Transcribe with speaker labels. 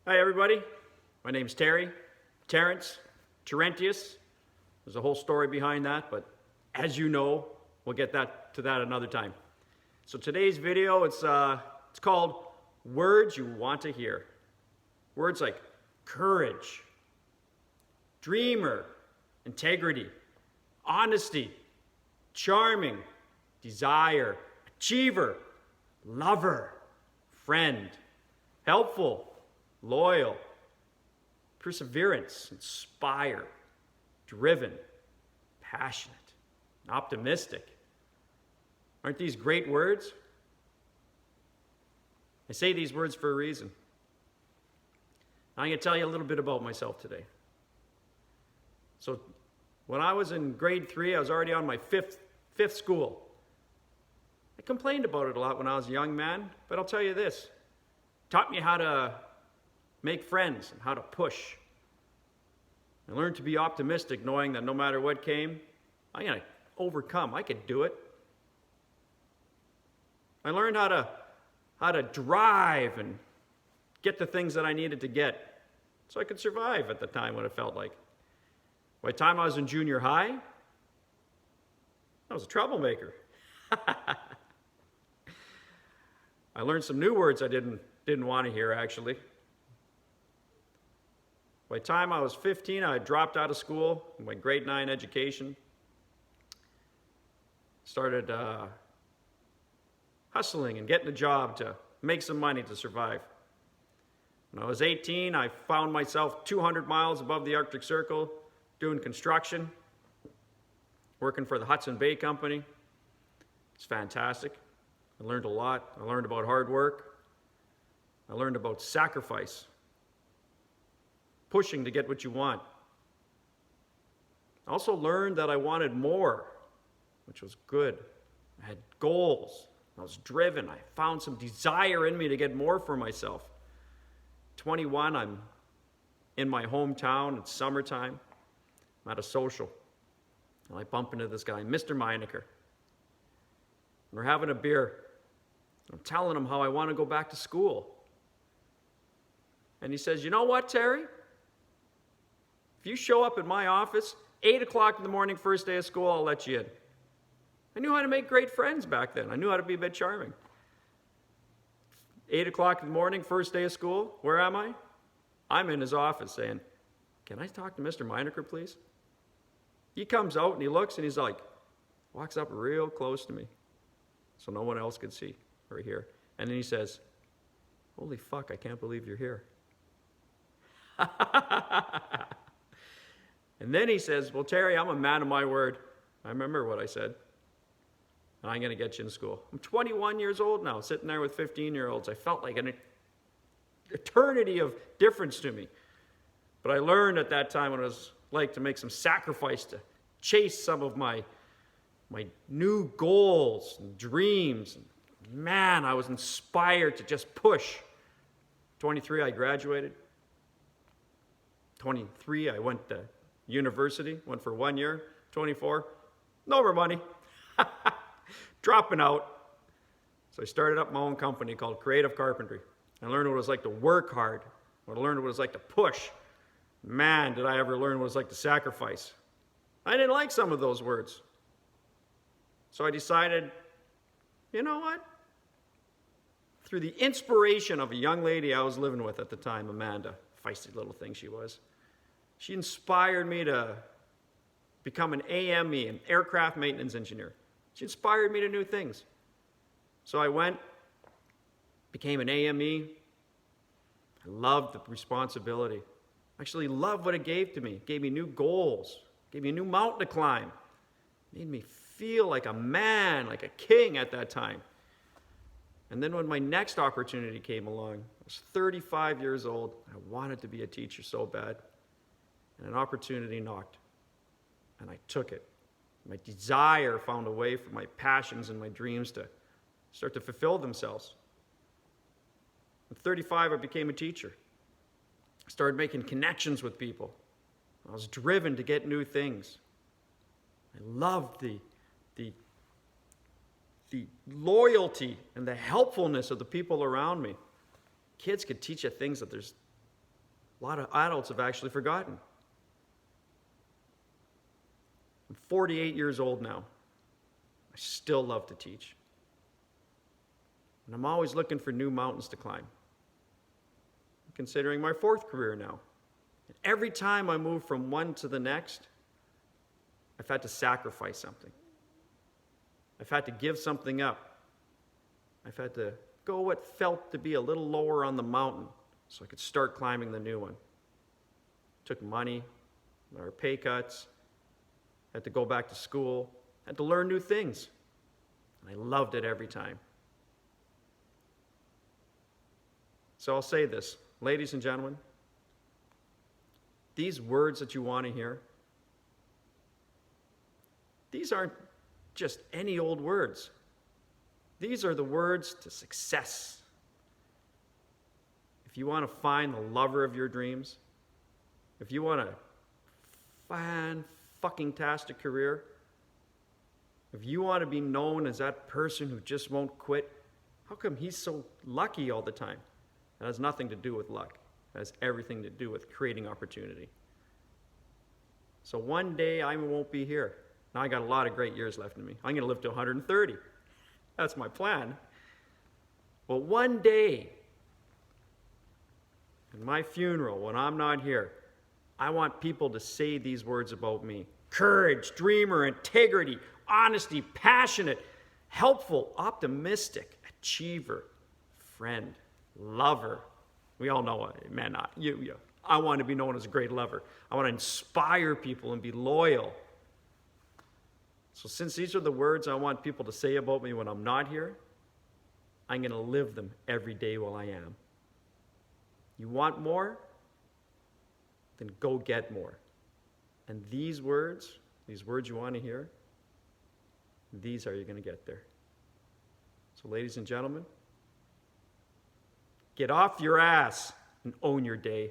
Speaker 1: Hi everybody, my name's Terrence, Terentius. There's a whole story behind that, but as you know, we'll get to that another time. So today's video, it's called Words You Want to Hear. Words like courage, dreamer, integrity, honesty, charming, desire, achiever, lover, friend, helpful, loyal, perseverance, inspire, driven, passionate, optimistic. Aren't these great words? I say these words for a reason. I'm going to tell you a little bit about myself today. So when I was in grade 3, I was already on my fifth school. I complained about it a lot when I was a young man, but I'll tell you this. It taught me how to make friends and how to push. I learned to be optimistic, knowing that no matter what came, I'm going to overcome. I could do it. I learned how to drive and get the things that I needed to get so I could survive at the time when it felt like. By the time I was in junior high, I was a troublemaker. I learned some new words I didn't want to hear, actually. By the time I was 15, I dropped out of school in my grade 9 education. Started hustling and getting a job to make some money to survive. When I was 18, I found myself 200 miles above the Arctic Circle doing construction, working for the Hudson Bay Company. It's fantastic. I learned a lot. I learned about hard work. I learned about sacrifice, pushing to get what you want. I also learned that I wanted more, which was good. I had goals. I was driven. I found some desire in me to get more for myself. 21, I'm in my hometown. It's summertime. I'm at a social. And I bump into this guy, Mr. Meinecker. We're having a beer. I'm telling him how I want to go back to school. And he says, "You know what, Terry? If you show up at my office, 8 o'clock in the morning, first day of school, I'll let you in." I knew how to make great friends back then. I knew how to be a bit charming. 8 o'clock in the morning, first day of school, where am I? I'm in his office saying, "Can I talk to Mr. Meinecker, please?" He comes out and he looks and he's like, walks up real close to me so no one else could see or hear. And then he says, "Holy fuck, I can't believe you're here." And then he says, "Well, Terry, I'm a man of my word." I remember what I said. "And I'm going to get you in school." I'm 21 years old now, sitting there with 15-year-olds. I felt like an eternity of difference to me. But I learned at that time what it was like to make some sacrifice to chase some of my new goals and dreams. Man, I was inspired to just push. 23, I graduated. 23, I went to university, went for 1 year. 24, no more money. Dropping out. So I started up my own company called Creative Carpentry. I learned what it was like to work hard. I learned what it was like to push. Man, did I ever learn what it was like to sacrifice. I didn't like some of those words. So I decided, you know what? Through the inspiration of a young lady I was living with at the time, Amanda, feisty little thing she was, she inspired me to become an AME, an aircraft maintenance engineer. She inspired me to new things. So I went, became an AME. I loved the responsibility. I actually loved what it gave to me. It gave me new goals, gave me a new mountain to climb, made me feel like a man, like a king at that time. And then when my next opportunity came along, I was 35 years old. I wanted to be a teacher so bad. And an opportunity knocked. And I took it. My desire found a way for my passions and my dreams to start to fulfill themselves. At 35, I became a teacher. I started making connections with people. I was driven to get new things. I loved the loyalty and the helpfulness of the people around me. Kids could teach you things that A lot of adults have actually forgotten. I'm 48 years old now. I still love to teach. And I'm always looking for new mountains to climb. I'm considering my 4th career now. And every time I move from one to the next, I've had to sacrifice something. I've had to give something up. I've had to go what felt to be a little lower on the mountain so I could start climbing the new one. Took money, or pay cuts, had to go back to school, had to learn new things. And I loved it every time. So I'll say this, ladies and gentlemen, these words that you want to hear, these aren't just any old words. These are the words to success. If you want to find the lover of your dreams, if you want a fan-fucking-tastic career, if you want to be known as that person who just won't quit, how come he's so lucky all the time? It has nothing to do with luck. It has everything to do with creating opportunity. So one day I won't be here. Now I got a lot of great years left in me. I'm going to live to 130. That's my plan. But one day, in my funeral, when I'm not here, I want people to say these words about me. Courage, dreamer, integrity, honesty, passionate, helpful, optimistic, achiever, friend, lover. We all know it, man. I want to be known as a great lover. I want to inspire people and be loyal. So since these are the words I want people to say about me when I'm not here, I'm going to live them every day while I am. You want more? Then go get more. And these words you want to hear, these are you going to get there. So ladies and gentlemen, get off your ass and own your day.